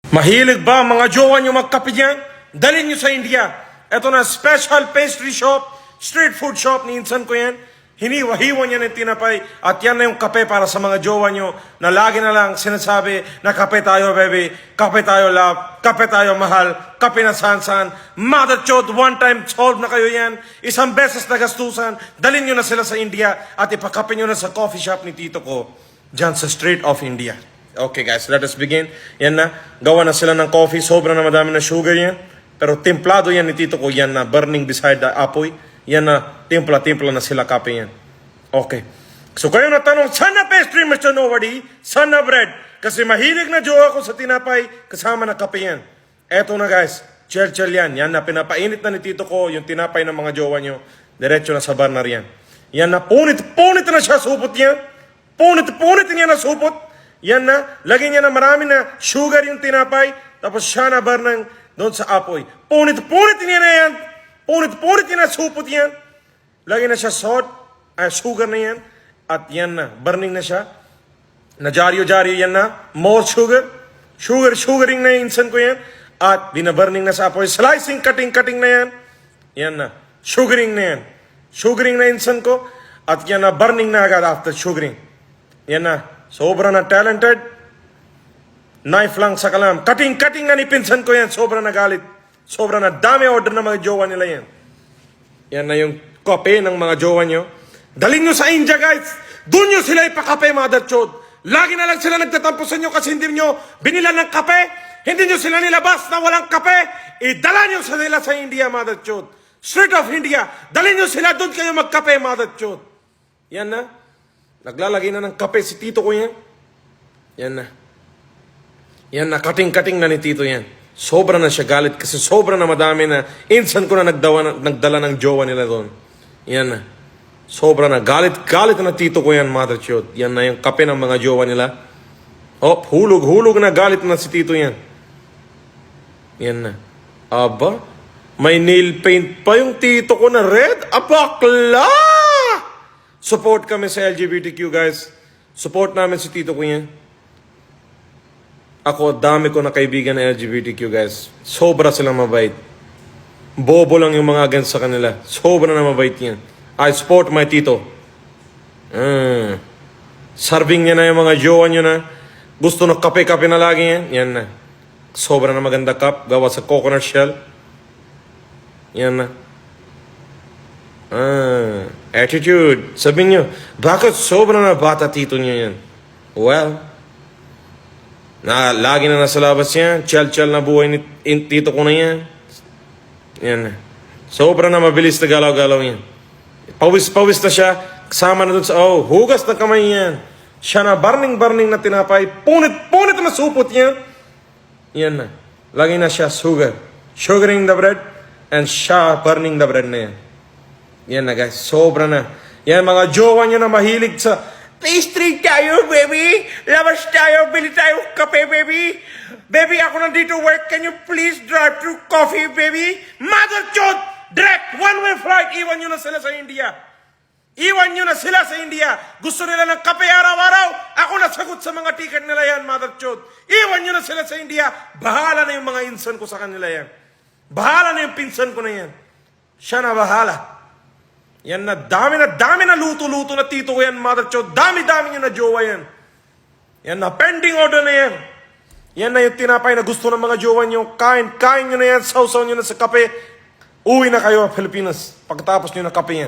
Mahilig ba mga jowa nyo magkape dyan? Dalhin nyo sa India. Ito na special pastry shop, street food shop, niinsan ko yan. Hiniwa-hiwa niya ng tinapay at yan na yung kape para sa mga jowa nyo na lagi na lang sinasabi na kape tayo baby, kape tayo love, kape tayo mahal, kape na san-san. Mother chod, one time solve na kayo yan. Isang beses na gastusan, dalhin nyo na sila sa India at ipakape nyo na sa coffee shop ni tito ko dyan sa Street of India. Okay guys, let us begin. Yan na, gawa na sila ng coffee, sobra na madami na sugar yan. Pero templado yan ni tito ko, yan na, burning beside the apoy. Yan na, timpla-timpla na sila kape yan. Okay. So kayo natanong, saan na pastry, Mr. Nobody? Saan na bread? Kasi mahilig na jowa ko sa tinapay, kasama na kape yan. Eto na guys, chel-chel yan. Yan na, pinapainit na ni tito ko yung tinapay ng mga jowa nyo. Diretso na sa burner yan. Yan na, punit na siya, supot yan. Punit niya na supot. Yan na, lagyan niya na marami na sugar yung tinapay. Tapos siya na burner doon sa apoy. Punit niya na yan. Punit niya na supot yan. Lagyan na siya salt, sugar na yan. At yan na, burning na siya. Najaryo-jaryo yan na. More sugar. Sugaring na insan ko yan. At binaburning na sa apoy. Slicing, cutting na yan. Yan na. Sugaring na yan. Sugaring na insan ko. At yan na, burning na agad after sugaring. Yan na. Sobra na talented. Knife lang sa kalam. Cutting na ni pinsan ko yan. Sobra na galit. Sobra na dami order ng mga jowa nila yan. Yan na yung kape ng mga jowa nyo. Dalhin nyo sa India guys. Doon nyo sila ipakape, mother chod. Lagi na lang sila nagtatampo sa inyo kasi hindi nyo binilan ng kape. Hindi nyo sila nilabas na walang kape. Idala nyo sa nila sa India, mother chod. Street of India. Dalhin nyo sila doon kayo magkape, mother chod. Yan na. Naglalagay na ng kape si tito ko yan. Yan na. Yan na. Cutting na ni tito yan. Sobra na siya galit kasi sobra na madami na insan ko na nagdala ng jowa nila doon. Yan na. Sobra na. Galit na tito ko yan, mother chod. Yan na yung kape ng mga jowa nila. Oh, hulog na galit na si tito yan. Yan na. Aba, may nail paint pa yung tito ko na red. Abakla! Support kami sa LGBTQ guys. Support namin si tito ko yan. Ako, dami ko na kaibigan na LGBTQ guys. Sobra silang mabait. Bobo lang yung mga against sa kanila. Sobra na mabait yan. I support my tito. Serving niya na yung mga jowa nyo na gusto na kape-kape na lagi yan. Yan na. Sobra na maganda cup. Gawa sa coconut shell. Yan na. Attitude. Sabihin nyo, bakit sobra na bata tito nyo yan? Well, lagi na nasa labas yan. Chal-chal na buhay ni tito ko na yan. Yan na. Sobra na mabilis na galaw-galaw yan. Pawis na siya. Kasama na dun sa, hugas na kamay yan. Siya na burning na tinapay. Punit na supot yan. Yan na. Lagi na siya sugar. Sugaring the bread. And siya burning the bread na yan. Yan na guys. Sobra na. Yan mga jowa nyo na mahilig sa pastry tayo, baby. Labas tayo. Bili tayo kape, baby. Baby, ako nandito work. Can you please drive through coffee, baby? Mother chod! Direct! One-way flight. Iwan nyo na sila sa India. Iwan nyo na sila sa India. Gusto nila ng kape araw-araw. Ako nasagot sa mga ticket nila yan, mother chod. Iwan nyo na sila sa India. Bahala na yung mga insan ko sa kanila yan. Bahala na yung pinsan ko na yan. Siya na bahala. Yan na, dami na luto-luto na tito ko yan, mother chod. Dami-dami nyo na jowa yan. Yan na, pending order na yan. Yan na yung tinapay na gusto ng mga jowa nyo. Kain nyo na yan, sausaw nyo na sa kape. Uwi na kayo, Pilipinas. Pagkatapos nyo na kape yan.